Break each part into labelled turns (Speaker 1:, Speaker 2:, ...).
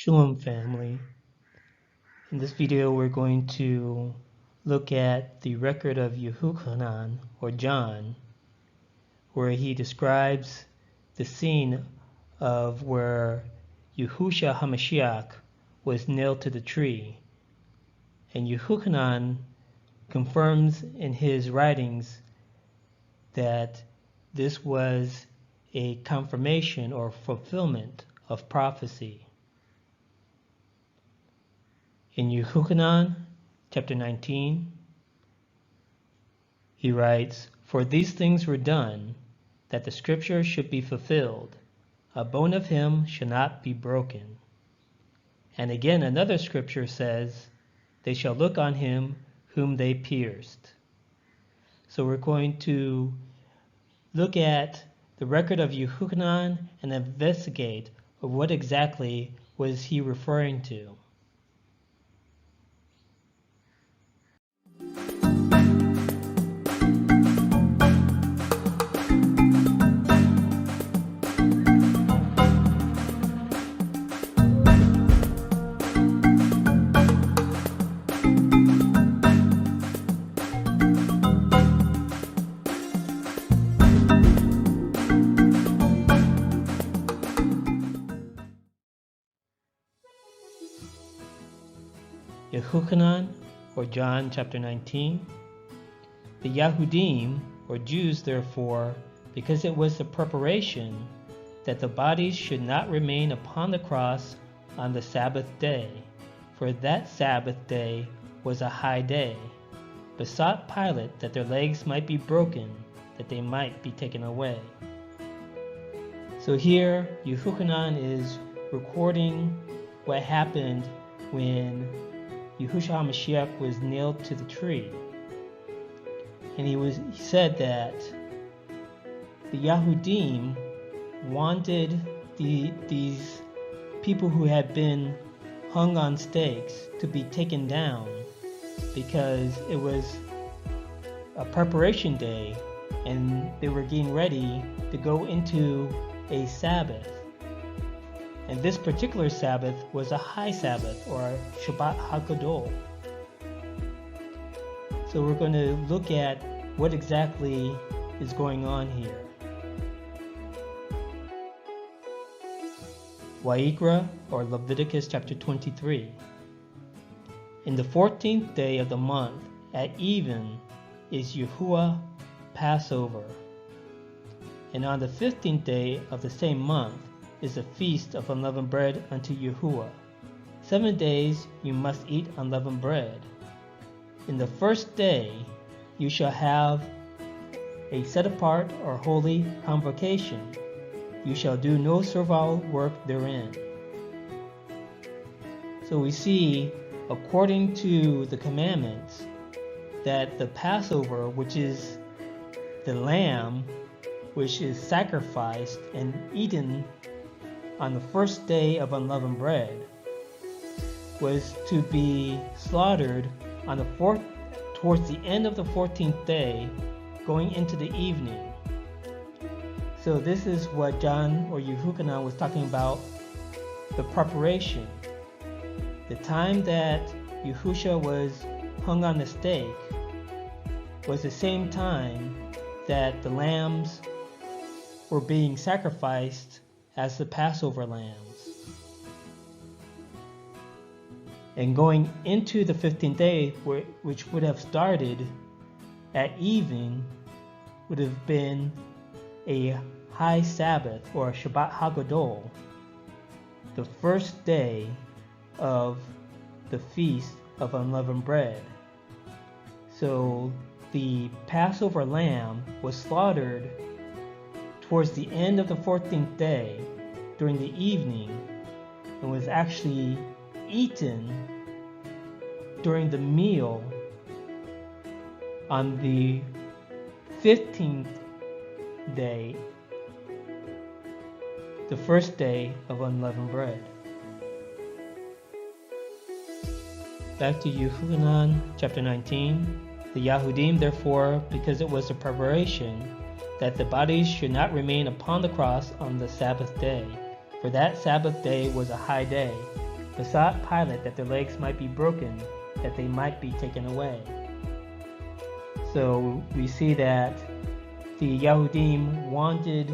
Speaker 1: Shalom family. In this video we're going to look at the record of Yehochanan or John, where he describes the scene of where Yahushua HaMashiach was nailed to the tree. And Yehochanan confirms in his writings that this was a confirmation or fulfillment of prophecy. In Yehochanan, chapter 19, he writes, "For these things were done, that the scripture should be fulfilled. A bone of him shall not be broken." And again another scripture says, "They shall look on him whom they pierced." So we're going to look at the record of Yehochanan and investigate what exactly was he referring to. Yehochanan, or John chapter 19. The Yahudim, or Jews, therefore, because it was the preparation that the bodies should not remain upon the cross on the Sabbath day, for that Sabbath day was a high day, besought Pilate that their legs might be broken, that they might be taken away. So here, Yehochanan is recording what happened when Yahushua HaMashiach was nailed to the tree. And he said that the Yahudim wanted these people who had been hung on stakes to be taken down because it was a preparation day and they were getting ready to go into a Sabbath. And this particular Sabbath was a high Sabbath, or Shabbat HaGadol. So we're going to look at what exactly is going on here. Wayikra, or Leviticus chapter 23. In the 14th day of the month, at even, is Yahuwah Passover. And on the 15th day of the same month, is a feast of unleavened bread unto Yahuwah. 7 days you must eat unleavened bread. In the first day you shall have a set apart or holy convocation. You shall do no servile work therein. So we see, according to the commandments, that the Passover, which is the lamb, which is sacrificed and eaten on the first day of unleavened bread, was to be slaughtered on the towards the end of the 14th day, going into the evening. So this is what John or Yehochanan was talking about, the preparation. The time that Yahushua was hung on the stake was the same time that the lambs were being sacrificed as the Passover lambs. And going into the 15th day, which would have started at evening, would have been a high Sabbath, or Shabbat HaGadol, the first day of the Feast of Unleavened Bread. So the Passover lamb was slaughtered towards the end of the 14th day during the evening and was actually eaten during the meal on the 15th day, the first day of unleavened bread. Back to Yehochanan chapter 19. The Yahudim, therefore, because it was a preparation that the bodies should not remain upon the cross on the Sabbath day, for that Sabbath day was a high day, besought Pilate that their legs might be broken, that they might be taken away. So we see that the Yahudim wanted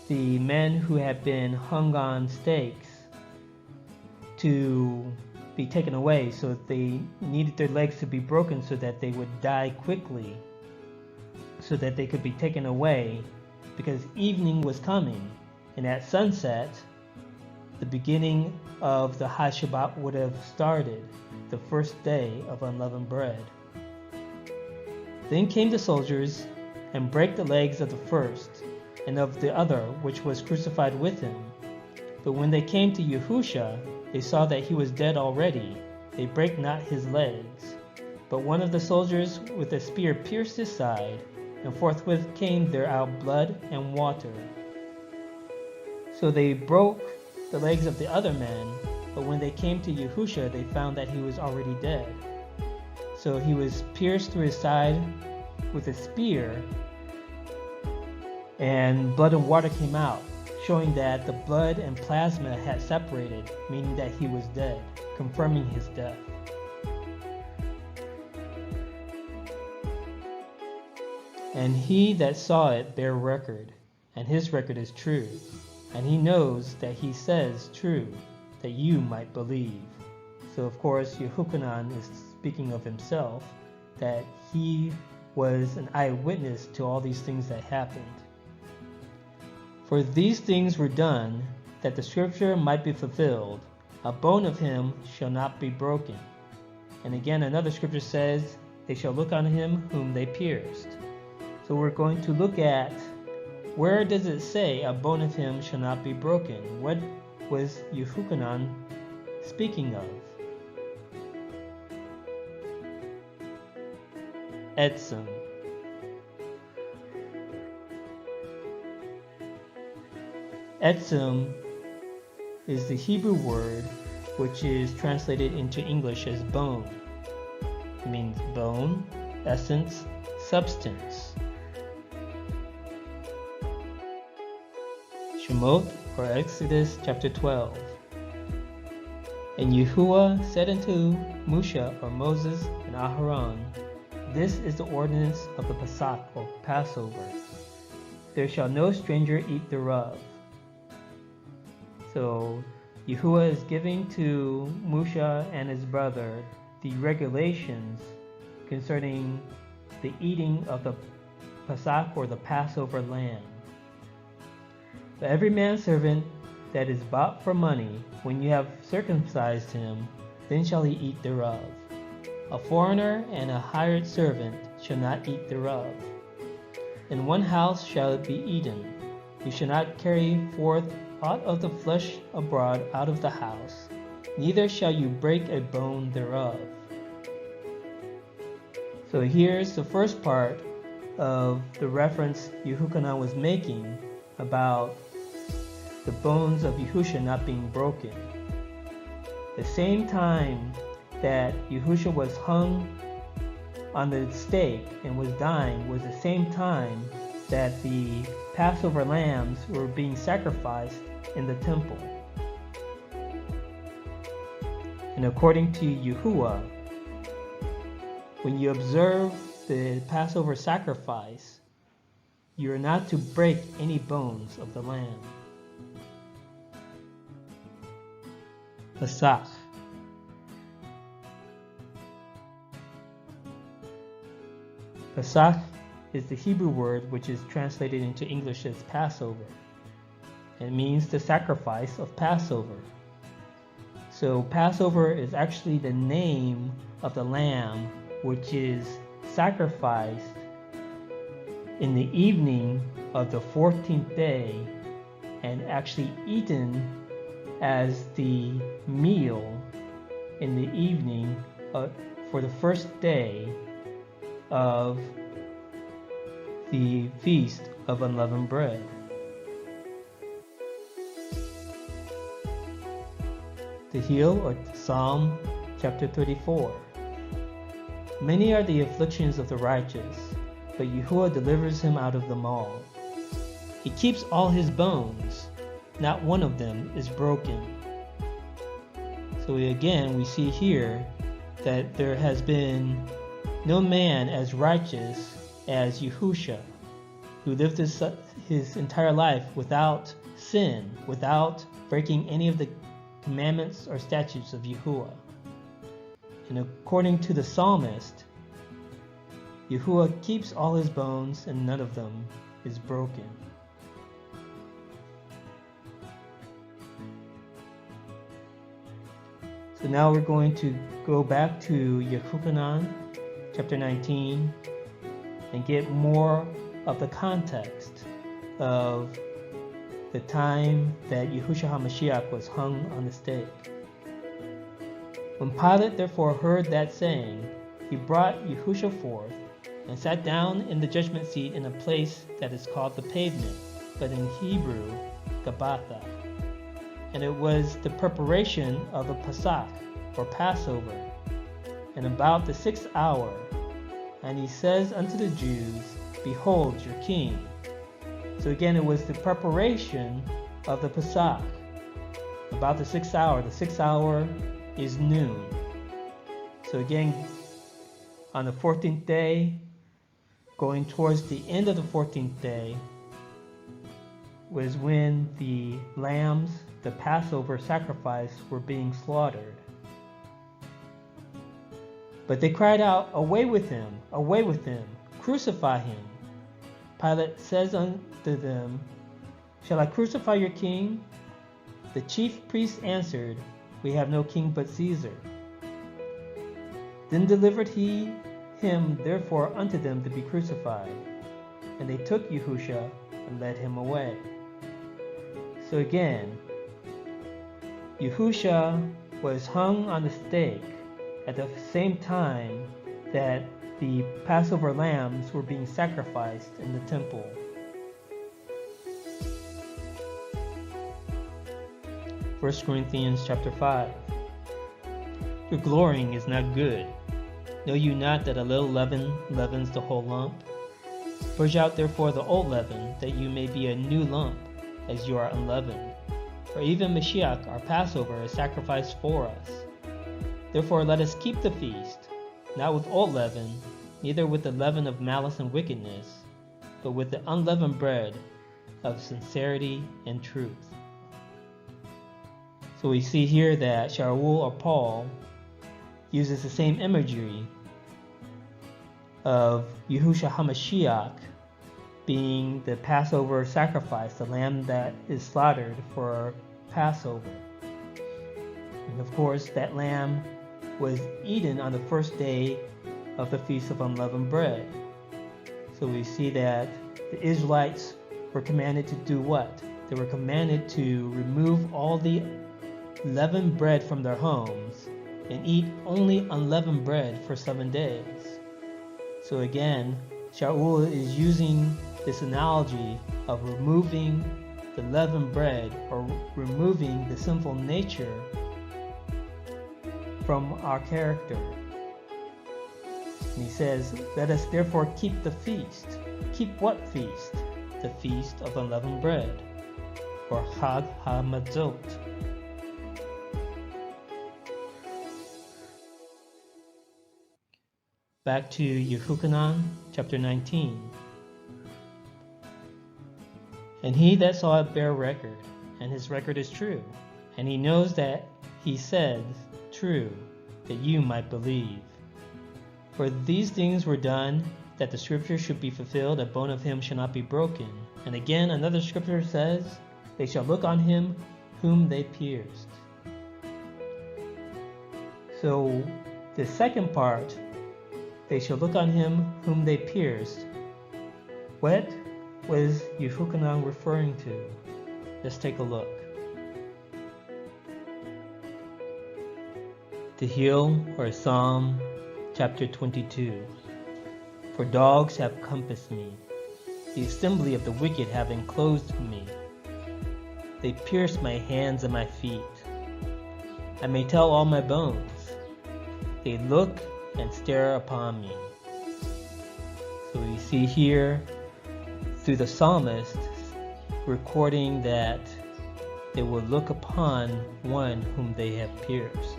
Speaker 1: the men who had been hung on stakes to be taken away, so they needed their legs to be broken so that they would die quickly, so that they could be taken away, because evening was coming, and at sunset the beginning of the High Shabbat would have started, the first day of unleavened bread. Then came the soldiers and brake the legs of the first and of the other which was crucified with him. But when they came to Yahusha, they saw that he was dead already. They brake not his legs. But one of the soldiers with a spear pierced his side, and forthwith came there out blood and water. So they broke the legs of the other men, but when they came to Yahusha, they found that he was already dead. So he was pierced through his side with a spear, and blood and water came out, showing that the blood and plasma had separated, meaning that he was dead, confirming his death. And he that saw it bare record, and his record is true, and he knows that he says true, that you might believe. So of course Yehukanan is speaking of himself, that he was an eyewitness to all these things that happened. For these things were done, that the scripture might be fulfilled, a bone of him shall not be broken. And again another scripture says, they shall look on him whom they pierced. So we're going to look at, where does it say a bone of him shall not be broken? What was Yehukanan speaking of? Etzem. Etzem is the Hebrew word which is translated into English as bone. It means bone, essence, substance. Shemot, or Exodus chapter 12. And Yahuwah said unto Moshe, or Moses, and Aharon, this is the ordinance of the Pesach, or Passover. There shall no stranger eat thereof. So Yahuwah is giving to Moshe and his brother the regulations concerning the eating of the Pesach, or the Passover lamb. But every manservant that is bought for money, when you have circumcised him, then shall he eat thereof. A foreigner and a hired servant shall not eat thereof. In one house shall it be eaten. You shall not carry forth aught of the flesh abroad out of the house, neither shall you break a bone thereof. So here's the first part of the reference Yehukanan was making about the bones of Yahusha not being broken. The same time that Yahusha was hung on the stake and was dying was the same time that the Passover lambs were being sacrificed in the temple. And according to Yahuwah, when you observe the Passover sacrifice, you are not to break any bones of the lamb. Pesach. Pesach is the Hebrew word which is translated into English as Passover. It means the sacrifice of Passover. So Passover is actually the name of the lamb which is sacrificed in the evening of the 14th day and actually eaten as the meal in the evening for the first day of the Feast of Unleavened Bread. Tehillah, or Psalm chapter 34. Many are the afflictions of the righteous, but Yahuwah delivers him out of them all. He keeps all his bones, not one of them is broken. So again, we see here that there has been no man as righteous as Yahusha, who lived his entire life without sin, without breaking any of the commandments or statutes of Yahuwah. And according to the psalmist, Yahuwah keeps all his bones and none of them is broken. So now we're going to go back to Yehukanan, chapter 19, and get more of the context of the time that Yahushua HaMashiach was hung on the stake. When Pilate therefore heard that saying, he brought Yahushua forth and sat down in the judgment seat in a place that is called the pavement, but in Hebrew, Gabbatha. And it was the preparation of a Pesach, or Passover, and about the 6th hour. And he says unto the Jews, Behold your king. So again, it was the preparation of the Pesach, about the 6th hour. The 6th hour is noon. So again, on the 14th day, going towards the end of the 14th day, was when the lambs, the Passover sacrifice, were being slaughtered. But they cried out, Away with him, crucify him. Pilate says unto them, Shall I crucify your king? The chief priests answered, We have no king but Caesar. Then delivered he him therefore unto them to be crucified. And they took Yahusha and led him away. So again, Yahusha was hung on the stake at the same time that the Passover lambs were being sacrificed in the temple. 1 Corinthians chapter 5. Your glorying is not good. Know you not that a little leaven leavens the whole lump? Purge out therefore the old leaven, that you may be a new lump, as you are unleavened. For even Mashiach, our Passover, is sacrificed for us. Therefore let us keep the feast, not with old leaven, neither with the leaven of malice and wickedness, but with the unleavened bread of sincerity and truth. So we see here that Shaul or Paul uses the same imagery of Yahushua HaMashiach being the Passover sacrifice, the lamb that is slaughtered for Passover. And of course, that lamb was eaten on the first day of the Feast of Unleavened Bread. So we see that the Israelites were commanded to do what? They were commanded to remove all the leavened bread from their homes and eat only unleavened bread for 7 days. So again, Shaul is using this analogy of removing the leavened bread, or removing the sinful nature from our character. And he says, Let us therefore keep the feast. Keep what feast? The Feast of Unleavened Bread, or Chag HaMatzot. Back to Yehukanan, chapter 19. And he that saw it bear record, and his record is true, and he knows that he said true, that you might believe. For these things were done, that the scripture should be fulfilled, a bone of him shall not be broken. And again another scripture says, They shall look on him whom they pierced. So the second part, they shall look on him whom they pierced. What was Yehukanan referring to? Let's take a look. Tehillim, or Psalm chapter 22. For dogs have compassed me, the assembly of the wicked have enclosed me. They pierced my hands and my feet. I may tell all my bones. They look and stare upon me. So we see here through the psalmist recording that they will look upon one whom they have pierced.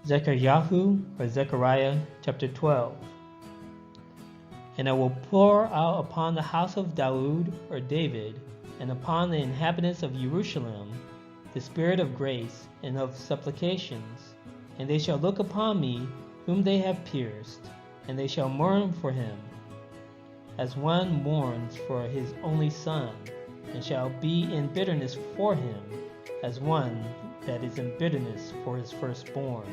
Speaker 1: Zechariah chapter 12. And I will pour out upon the house of Daud or David, and upon the inhabitants of Jerusalem, the spirit of grace and of supplications, and they shall look upon me whom they have pierced, and they shall mourn for him, as one mourns for his only son, and shall be in bitterness for him, as one that is in bitterness for his firstborn.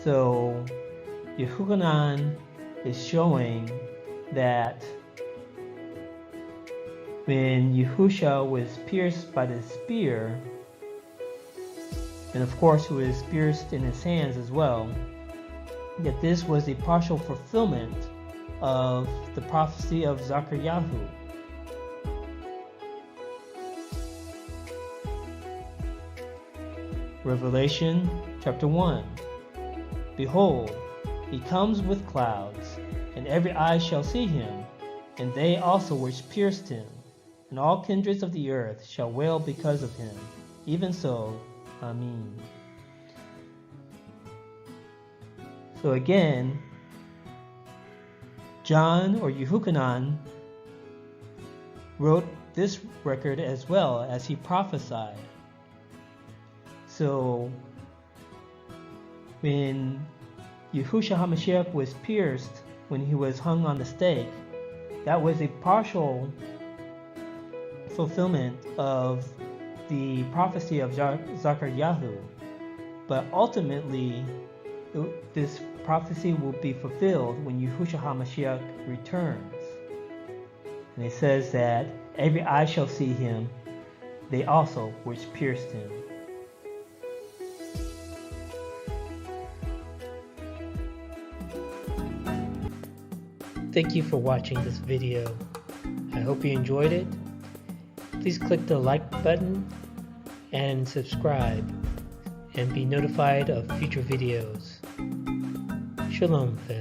Speaker 1: So Yehochanan is showing that when Yehusha was pierced by the spear, and of course he was pierced in his hands as well, that this was a partial fulfillment of the prophecy of Zechariah. Revelation chapter 1. Behold, he comes with clouds, and every eye shall see him, and they also which pierced him, and all kindreds of the earth shall wail because of him. Even so, Amen. So again, John or Yehochanan wrote this record as well as he prophesied. So when Yahushua HaMashiach was pierced when he was hung on the stake, that was a partial fulfillment of the prophecy of Zechariah. But ultimately, this prophecy will be fulfilled when Yahushua HaMashiach returns. And it says that every eye shall see him, they also which pierced him. Thank you for watching this video. I hope you enjoyed it. Please click the like button and subscribe and be notified of future videos. Shalom, family.